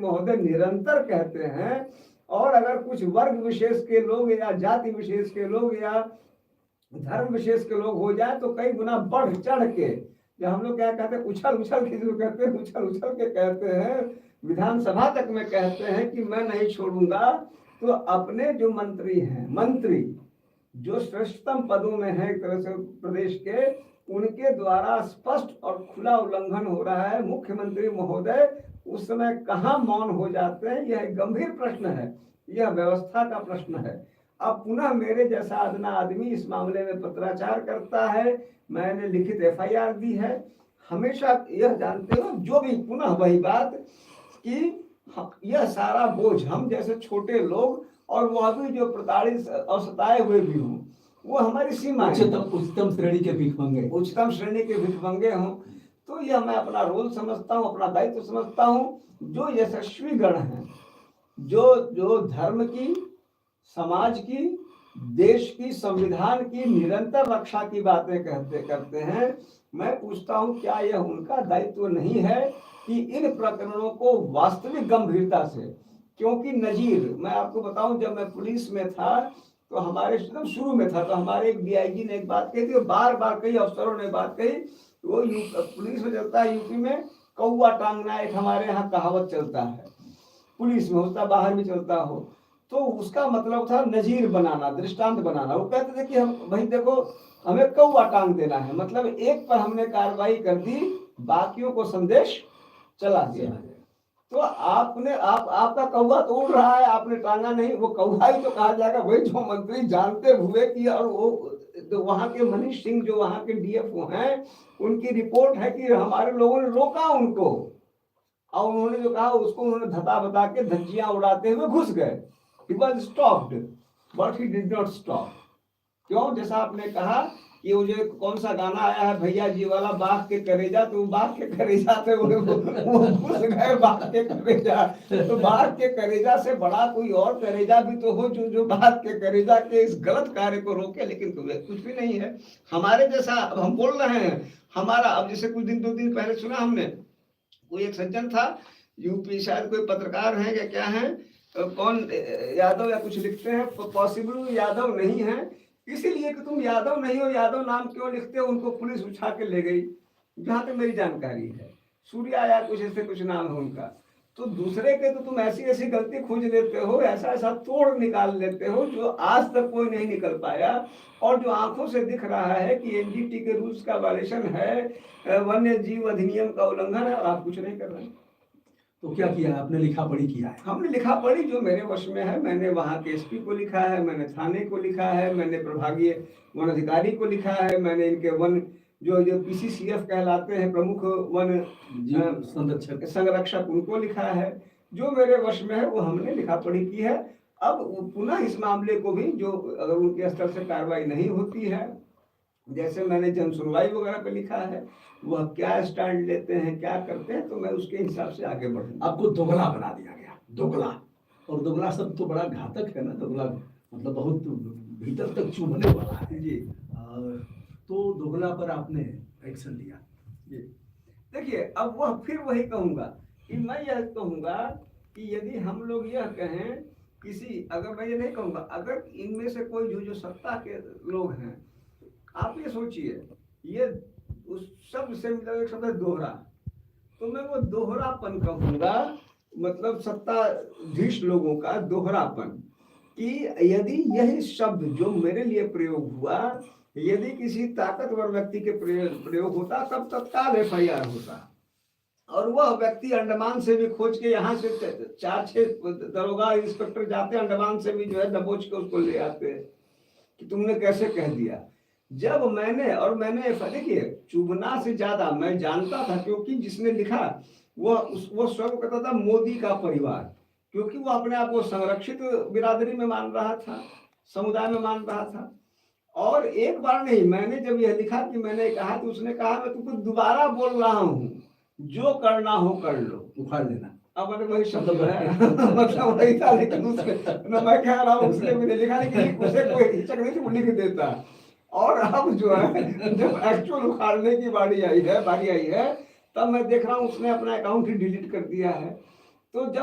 महोदय निरंतर कहते हैं। और अगर कुछ वर्ग विशेष के लोग या जाति विशेष के लोग या धर्म विशेष के लोग हो जाए तो कई गुना बढ़ चढ़ के, जो हम लोग क्या कहते हैं उछल उछल के, जो कहते हैं उछल उछल के कहते हैं, विधानसभा तक में कहते हैं कि मैं नहीं छोड़ूंगा। तो अपने जो मंत्री हैं, मंत्री जो श्रेष्ठतम पदों में है एक तरह से प्रदेश के, उनके द्वारा स्पष्ट और खुला उल्लंघन हो रहा है। मुख्यमंत्री महोदय उस समय कहाँ मौन हो जाते हैं, यह एक गंभीर प्रश्न है, यह व्यवस्था का प्रश्न है। अब पुनः मेरे जैसा अदना आदमी इस मामले में पत्राचार करता है, मैंने लिखित एफआईआर दी है। हमेशा यह जानते हो, जो भी पुनः वही बात कि यह सारा बोझ हम जैसे छोटे लोग, और वह भी जो प्रताड़ित और सताए हुए भी हों, वो हमारी सीमा है। उच्चतम श्रेणी के भिखमंगे, उच्चतम श्रेणी के भिखमंगे हों, तो यह मैं अपना रोल समझता हूँ, अपना दायित्व समझता हूँ। जो यशस्वी गण हैं, जो धर्म की, समाज की, देश की, संविधान की निरंतर रक्षा की बातें करते हैं, मैं पूछता हूं क्या यह उनका दायित्व नहीं है कि इन प्रकरणों को वास्तविक गंभीरता से, क्योंकि नजीर मैं आपको बताऊं, जब मैं पुलिस में था तो हमारे एकदम शुरू में था, तो हमारे एक डीआईजी ने एक बात कही थी, बार बार कई अफसरों ने बात कही। वो पुलिस में चलता है, यूपी में कौआ टांगना एक हमारे यहाँ कहावत चलता है, पुलिस में होता, बाहर भी चलता हो, तो उसका मतलब था नजीर बनाना, दृष्टांत बनाना। वो कहते थे कि हम भाई देखो हमें कौआ टांग देना है, मतलब एक पर हमने कार्रवाई कर दी, बाकियों को संदेश चला दिया। तो आपका कौआ तो उड़ रहा है, आपने टांगा नहीं, वो कौआ ही तो कहा जाएगा। वही जो मंत्री जानते हुए कि, और वो तो वहां के मनीष सिंह जो वहां के डीएफओ हैं, उनकी रिपोर्ट है कि हमारे लोगों ने रोका उनको, और उन्होंने जो कहा उसको उन्होंने धता बता के धज्जियां उड़ाते हुए घुस गए। He was stopped, but he did not stop। क्यों? जैसा आपने कहा कि वो जो कौन सा गाना आया है भैया जी वाला, बाघ के करेजा, तो बाघ के करेजा से वो घुस गए, बाघ के करेजा। तो बाघ के करेजा से बड़ा कोई और करेजा भी तो हो जो बाघ के करेजा के इस गलत कार्य को रोके, लेकिन कुछ भी नहीं है। हमारे जैसा अब हम बोल रहे हैं, हमारा अब जैसे कुछ दिन 2 दिन पहले सुना हमने, कोई एक सज्जन था यूपी, शायद कोई पत्रकार है या क्या है, कौन यादव या कुछ लिखते हैं, पॉसिबल यादव नहीं है, इसीलिए कि तुम यादव नहीं हो, यादव नाम क्यों लिखते हो, उनको पुलिस उठा के ले गई, जहां तक मेरी जानकारी है। सूर्या या कुछ ऐसे कुछ नाम है उनका। तो दूसरे के तो तुम ऐसी ऐसी गलती खोज लेते हो, ऐसा ऐसा तोड़ निकाल लेते हो जो आज तक कोई नहीं निकल पाया, और जो आंखों से दिख रहा है कि एनजीटी के रूल्स का वायलेशन है, वन्य जीव अधिनियम का उल्लंघन है, और आप कुछ नहीं कर रहे हैं। तो क्या किया आपने? लिखा पढ़ी किया है? हमने लिखा पढ़ी जो मेरे वश में है, मैंने वहाँ के एसपी को लिखा है, मैंने थाने को लिखा है, मैंने प्रभागीय वन अधिकारी को लिखा है, मैंने इनके वन जो पीसीसीएफ कहलाते हैं, प्रमुख वन संरक्षक, उनको लिखा है। जो मेरे वश में है वो हमने लिखा पढ़ी की है। अब पुनः इस मामले को भी जो अगर उनके स्तर से कार्रवाई नहीं होती है, जैसे मैंने जन सुनवाई वगैरह पे लिखा है, वह क्या स्टैंड लेते हैं, क्या करते हैं, तो मैं उसके हिसाब से आगे बढ़ूंगा। आपको दोगला बना दिया गया, दोगला, और दोगला शब्द तो बड़ा घातक है ना, दोगला मतलब बहुत भीतर तक चुभने वाला है जी। तो दोगला पर आपने एक्शन लिया जी। देखिए अब वह फिर वही कहूंगा कि मैं यह कहूंगा कि यदि हम लोग यह कहें किसी, अगर मैं ये नहीं कहूंगा, अगर इनमें से कोई जो सत्ता के लोग हैं, आप ये सोचिए, ये उस शब्द से मतलब एक शब्द है दोहरा, तो मैं वो दोहरापन कहूंगा, मतलब सत्ताधीश लोगों का दोहरापन, कि यदि यही शब्द जो मेरे लिए प्रयोग हुआ, यदि किसी ताकतवर व्यक्ति के प्रयोग होता, तब तत्काल एफआईआर होता, और वह व्यक्ति अंडमान से भी खोज के, यहाँ से 4-6 दरोगा इंस्पेक्टर जाते अंडमान से भी जो है दबोच के उसको ले आते कि तुमने कैसे कह दिया। जब मैंने देखिए, चुभना से ज्यादा मैं जानता था, क्योंकि जिसने लिखा वो स्वयं कहता था मोदी का परिवार, क्योंकि वो अपने आप को संरक्षित बिरादरी में मान रहा था, समुदाय में मान रहा था। और एक बार नहीं, मैंने जब यह लिखा कि मैंने कहा, तो उसने कहा मैं तुमको दोबारा बोल रहा हूँ, जो करना हो कर लो, उखाड़ लेना। अब वही शब्द है मतलब वही था, लेकिन उसने मैं कह रहा हूँ उसने मैंने लिखा, लेकिन उसे कोई हिचक नहीं थी, वो लिख देता। और अब जो है जब एक्चुअल उखाड़ने की बारी आई है, तब मैं देख रहा हूँ उसने अपना अकाउंट ही डिलीट कर दिया है। तो जब